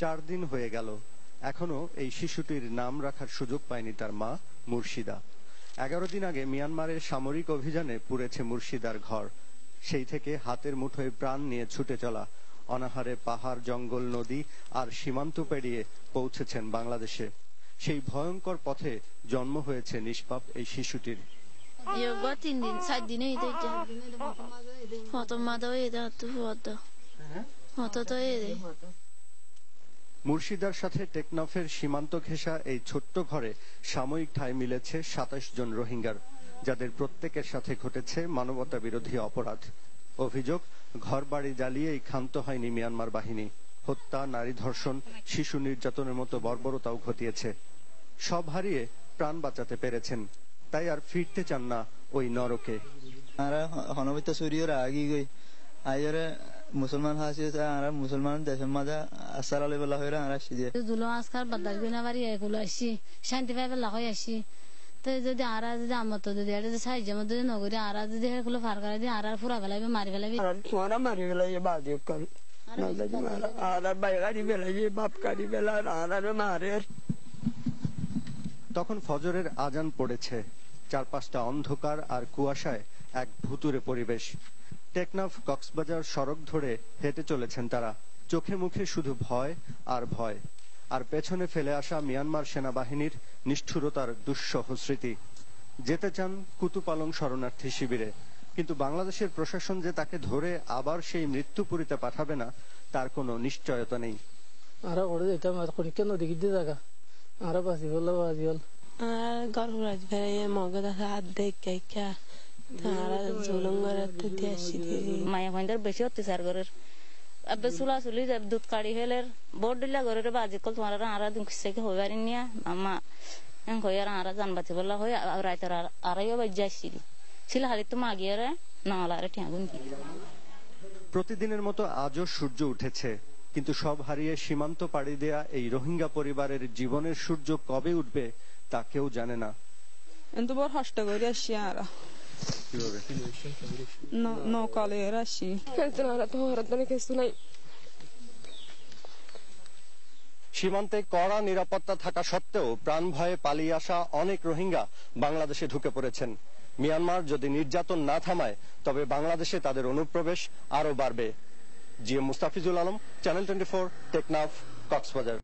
4 দিন হয়ে গেল, এখনো এই শিশুটির নাম রাখার সুযোগ পায়নি তার মা মুর্শিদা। 11 দিন আগে মিয়ানমারের সামরিক অভিযানে পুড়েছে মুর্শিদার ঘর। সেই থেকে হাতের মুঠোয় প্রাণ নিয়ে ছুটে চলা, অনাহারে পাহাড়, জঙ্গল, নদী আর সীমান্ত পেরিয়ে পৌঁছেছেন বাংলাদেশে। সেই ভয়ঙ্কর পথে জন্ম হয়েছে নিষ্পাপ এই শিশুটির। মুর্শিদার সাথে টেকনাফের সীমান্ত ঘেঁষা এই ছোট্ট ঘরে সাময়িক ঠাঁই মিলেছে 27 জন রোহিঙ্গার, যাদের প্রত্যেকের সাথে ঘটেছে মানবতা বিরোধী অপরাধ। অভিযোগ, ঘরবাড়ি জ্বালিয়েই ক্ষান্ত হয়নি মিয়ানমার বাহিনী। হত্যা, নারী ধর্ষণ, শিশু নির্যাতনের মতো বর্বরতাও ঘটিয়েছে। সব হারিয়ে প্রাণ বাঁচাতে পেরেছেন, তাই আর ফিরতে চান না ওই নরকে। মুসলমান মুসলমান দেশের মাঝে আসার আলী বেলা হয়ে আজকাল বাদ না বাড়ি আসি শান্তি পাই বেলা হয়ে আসি। তো যদি আরা যদি আমার তো যদি এটা সাহায্য মধ্যে নগরী আরা যদি এগুলো ফার করে দিয়ে আরা ফুরা ফেলাবি মারি ফেলাবি মারি ফেলাই বাদি বাপ কারি বেলা মারে। তখন ফজরের আজান পড়েছে, চারপাশটা অন্ধকার আর কুয়াশায় এক ভুতুড়ে পরিবেশ। টেকনাফ কক্সবাজার সড়ক ধরে হেঁটে চলেছেন তারা, চোখে মুখে শুধু ভয় আর ভয়, আর পেছনে ফেলে আসা মিয়ানমার সেনাবাহিনীর নিষ্ঠুরতার দুঃসহ স্মৃতি। যেতে চান কুতুপালং শরণার্থী শিবিরে, কিন্তু বাংলাদেশের প্রশাসন যে তাকে ধরে আবার সেই মৃত্যুপুরীতে পাঠাবে না তার কোনো নিশ্চয়তা নেই। আরো করে যেতাম কেন দেখি জায়গা আরো বাঁচি বললো বাজি হল আর গরম রাজ ফেরাই মগজ হাত দেখে মায়া ফাইন্দার বেশি অত্যাচার করের আবে চুলা চুলি দুধ কাড়ি ফেলের বোর্ড দিলা করে বাজি কল তোমার আরা দিন খুশি হয়ে পারি নিয়া আমা হয়ে আর আরা জানবাতি বললা হয়ে রাইতার আড়াইও বাজে আসছিলি ছিল হালি তো মাগিয়ে রে নালা রে ঠিয়াগুন। প্রতিদিনের মতো আজও সূর্য উঠেছে, কিন্তু সব হারিয়ে সীমান্ত পাড়ি দেয়া এই রোহিঙ্গা পরিবারের জীবনের সূর্য কবে উঠবে তা কেউ জানে না। এত বড় কষ্ট করে আসছি আরা নৌকালে আসি সীমান্তে কড়া নিরাপত্তা থাকা সত্ত্বেও প্রাণ ভয়ে পালিয়ে আসা অনেক রোহিঙ্গা বাংলাদেশে ঢুকে পড়েছেন। মিয়ানমার যদি নির্যাতন না থামায় তবে বাংলাদেশে তাদের অনুপ্রবেশ আরো বাড়বে। GM Mustafizul Alam, channel 24, Teknaf, Cox's Bazar.